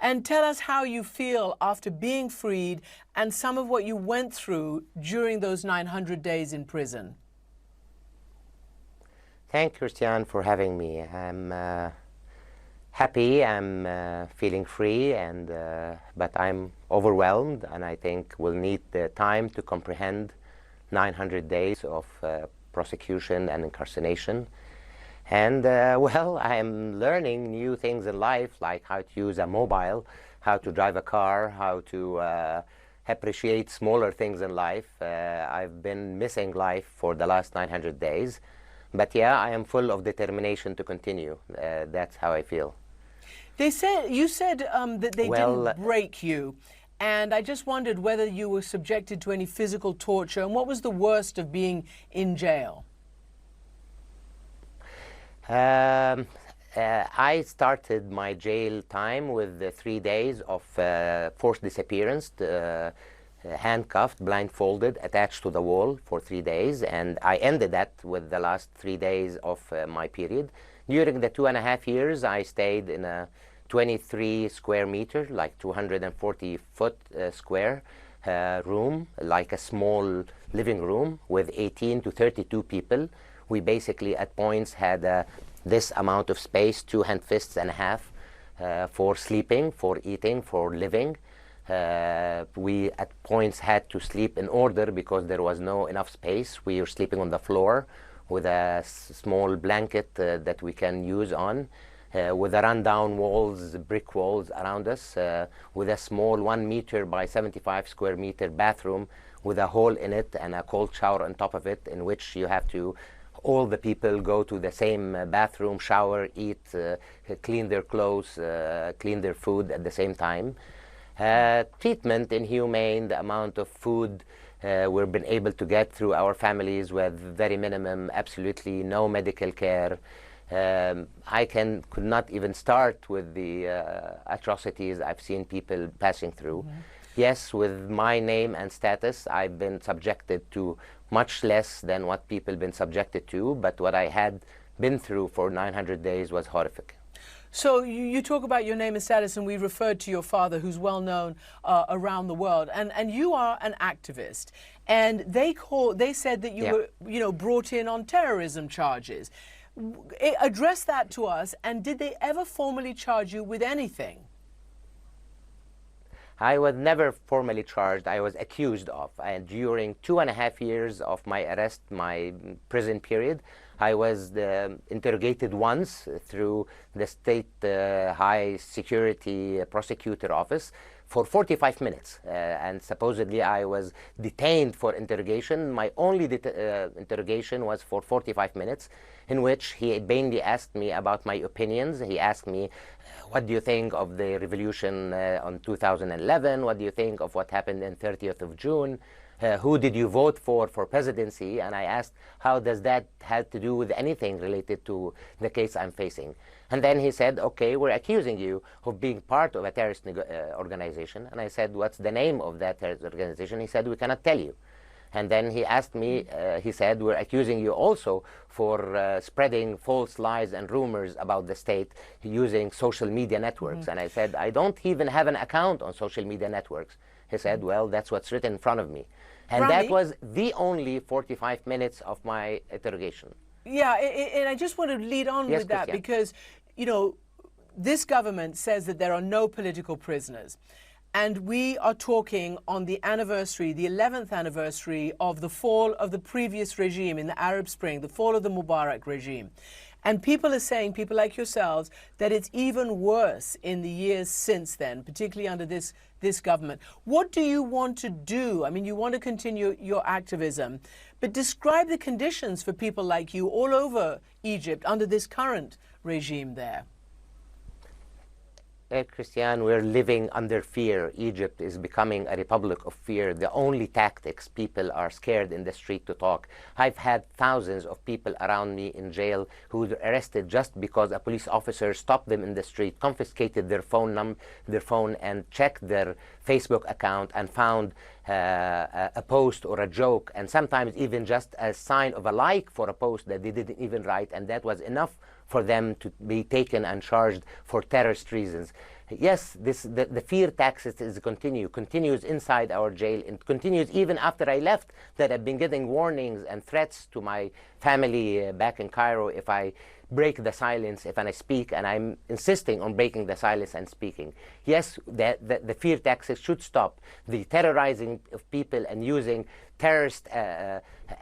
And tell us how you feel after being freed and some of what you went through during those 900 days in prison. Thank you, Christian, for having me. I'm happy, I'm feeling free, and but I'm overwhelmed, and I think we'll need the time to comprehend 900 days of prosecution and incarceration. And well, I'm learning new things in life, like how to use a mobile, how to drive a car, how to appreciate smaller things in life. I've been missing life for the last 900 days. But yeah, I am full of determination to continue. That's how I feel. You said that they didn't break you. And I just wondered whether you were subjected to any physical torture, and what was the worst of being in jail? I started my jail time with 3 days of forced disappearance, handcuffed, blindfolded, attached to the wall for 3 days, and I ended that with the last 3 days of my period. During the 2.5 years, I stayed in a 23 square meter, like 240 foot square room, like a small living room with 18 to 32 people. We basically at points had this amount of space, 2 hand fists and a half, for sleeping, for eating, for living. We at points had to sleep in order because there was no enough space. We were sleeping on the floor with a small blanket that we can use on, with the rundown walls, brick walls around us, with a small 1 meter by 75 square meter bathroom with a hole in it and a cold shower on top of it, in which you have to, all the people go to the same bathroom, shower, eat, clean their clothes, clean their food at the same time. Treatment inhumane, the amount of food we've been able to get through our families with very minimum, absolutely no medical care. I could not even start with the atrocities I've seen people passing through. Mm-hmm. Yes, with my name and status, I've been subjected to much less than what people been subjected to, but what I had been through for 900 days was horrific. So you talk about your name and status, and we referred to your father, who's well known around the world, and you are an activist. And they said that you were, brought in on terrorism charges. Address that to us, and did they ever formally charge you with anything? I was never formally charged. I was accused of. And during 2.5 years of my arrest, my prison period, I was interrogated once through the state high security prosecutor office for 45 minutes. And supposedly I was detained for interrogation. My only interrogation was for 45 minutes, in which he mainly asked me about my opinions. He asked me, what do you think of the revolution on 2011? What do you think of what happened on 30th of June? Who did you vote for presidency? And I asked, how does that have to do with anything related to the case I'm facing? And then he said, okay, we're accusing you of being part of a terrorist organization. And I said, what's the name of that terrorist organization? He said, we cannot tell you. And then he asked me, he said, we're accusing you also for spreading false lies and rumors about the state using social media networks. Mm-hmm. And I said, I don't even have an account on social media networks. He said, well, that's what's written in front of me. And Rami, that was the only 45 minutes of my interrogation. Yeah, and I just want to lead on with that because, this government says that there are no political prisoners. And we are talking on the anniversary, the 11th anniversary of the fall of the previous regime in the Arab Spring, the fall of the Mubarak regime. And people are saying, people like yourselves, that it's even worse in the years since then, particularly under this government. What do you want to do? I mean, you want to continue your activism, but describe the conditions for people like you all over Egypt under this current regime there. Christian, we're living under fear. Egypt is becoming a republic of fear. The only tactics, people are scared in the street to talk. I've had thousands of people around me in jail who were arrested just because a police officer stopped them in the street, confiscated their phone and checked their Facebook account and found a post or a joke, and sometimes even just a sign of a like for a post that they didn't even write, and that was enough for them to be taken and charged for terrorist reasons. Yes, the fear tactics continues inside our jail, and continues even after I left, that I've been getting warnings and threats to my family back in Cairo if I break the silence, if I speak, and I'm insisting on breaking the silence and speaking. Yes, the fear tactics should stop. The terrorizing of people and using terrorist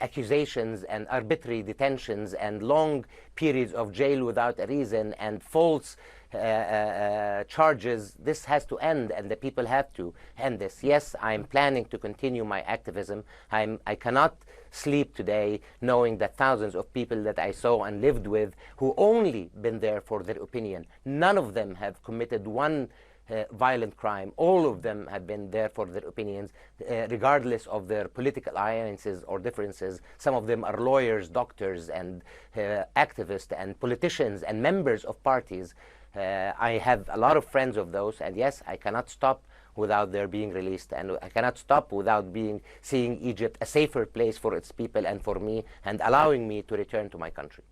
accusations and arbitrary detentions and long periods of jail without a reason and false charges, this has to end, and the people have to end this. Yes, I'm planning to continue my activism. I cannot sleep today knowing that thousands of people that I saw and lived with who only been there for their opinion, none of them have committed one violent crime. All of them have been there for their opinions, regardless of their political alliances or differences. Some of them are lawyers, doctors, and activists, and politicians, and members of parties. I have a lot of friends of those, and yes, I cannot stop without their being released, and I cannot stop without seeing Egypt a safer place for its people and for me, and allowing me to return to my country.